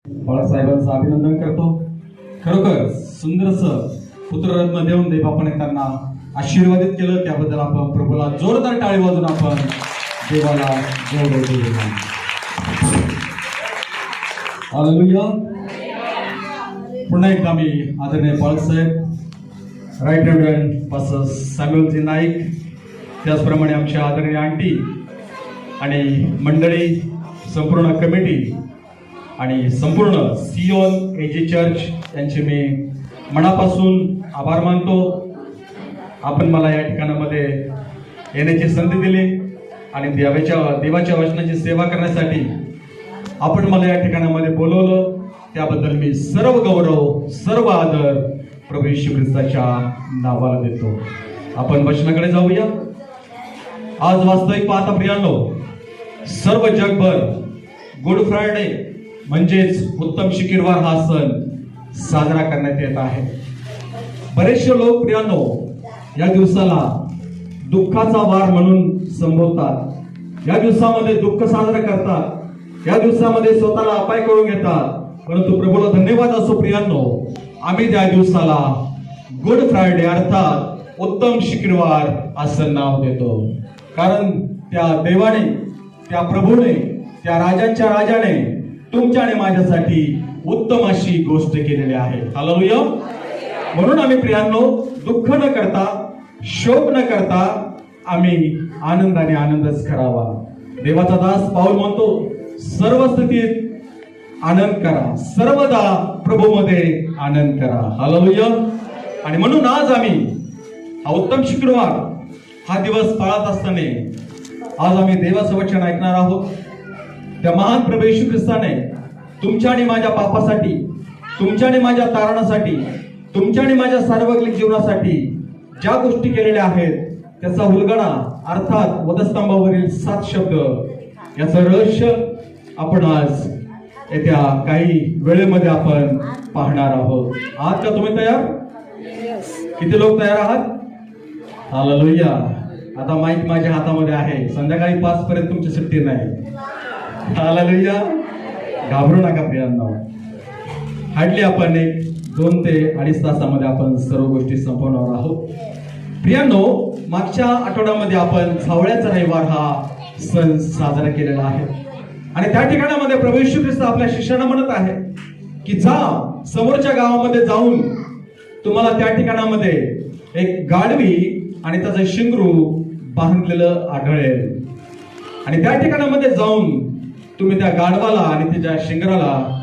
बाळासाहेबांचं अभिनंदन करतो. खरोखर सुंदरसं पुत्ररत्न देऊन देवबापाने त्यांना आशीर्वादित केलं, त्याबद्दल आपण प्रभूला जोरदार टाळी वाजून आपण देवाला जय देऊया. हालेलुया. पुन्हा एकदा मी आदरणीय बाळासाहेब, राईट रेव्हरंड पास्टर सॅम्युअलजी नाईक, त्याचप्रमाणे आमच्या आदरणीय आंटी आणि मंडळी, संपूर्ण कमिटी आणि संपूर्ण सियोन एजी चर्च यांचे मी मनापासून आभार मानतो. आपण मला या ठिकाणामध्ये येण्याची संधी दिली आणि देवाच्या वचनाची सेवा करण्यासाठी आपण मला या ठिकाणामध्ये बोलवलं, त्याबद्दल मी सर्व गौरव सर्व आदर प्रभू येशू ख्रिस्ताच्या नावाला देतो. आपण वचनाकडे जाऊया. आज वास्तविक पाहता प्रियांनो, सर्व जगभर गुड फ्रायडे म्हणजेच उत्तम शुक्रवार हा सण साजरा करण्यात येत आहे. बरेचसे लोक प्रियांनो या दिवसाला दुःखाचा वार म्हणून संबोधतात. या दिवसामध्ये दुःख साजरा करतात, या दिवसामध्ये स्वतःला अपाय करून घेतात. परंतु प्रभूला धन्यवाद असो प्रियांनो, आम्ही त्या दिवसाला गुड फ्रायडे अर्थात उत्तम शुक्रवार असं नाव देतो. कारण त्या देवाने, त्या प्रभूने, त्या राजांच्या राजाने तुमच्या आणि माझ्यासाठी उत्तम अशी गोष्ट केलेली आहे. हालेलुया. म्हणून आम्ही प्रियांनो दुःख न करता, शोक न करता आम्ही आनंदाने आनंदच करावा. देवाचा दास पाऊल म्हणतो, सर्व स्थितीत आनंद करा, सर्वदा प्रभूमध्ये आनंद करा. हालेलुया. आणि म्हणून आज आम्ही हा उत्तम शुक्रवार हा दिवस पाळत असताना आज आम्ही देवाचं वचन ऐकणार आहोत. त्या महान प्रभू येशू ख्रिस्ताने तुमच्या आणि माझ्या पापासाठी, तुमच्या आणि माझ्या तारणासाठी, तुमच्या आणि माझ्या सार्वजनिक जीवनासाठी ज्या गोष्टी केलेल्या आहेत त्याचा उलगडा अर्थात वधस्तंभावरील 7 शब्द याचं रहस्य आपण आज येत्या काही वेळेमध्ये आपण पाहणार आहोत. आहात का तुम्ही तयार? किती लोक तयार आहात? हालेलुया. आता माईक माझ्या हातामध्ये आहे, संध्याकाळी 5 पर्यंत तुमची सुट्टी नाही. हालेलुया. घाबरू नका प्रियांनो. हार्डली आपण 2 ते 2.5 तासामध्ये आपण सर्व गोष्टी संपवणार आहोत. प्रियांनो, मागच्या आठवड्यामध्ये आपण सावळ्याचा रविवार हा सण साजरा केलेला आहे आणि त्या ठिकाणामध्ये प्रभू येशू ख्रिस्त आपल्या शिष्यांना म्हणत आहे की जा समोरच्या गावामध्ये जाऊन तुम्हाला त्या ठिकाणामध्ये एक गाढवी आणि त्याचं शिंगरू बांधलेलं आढळेल आणि त्या ठिकाणामध्ये जाऊन तुम्ही त्या गाढवाला आणि त्याच्या शिंगराला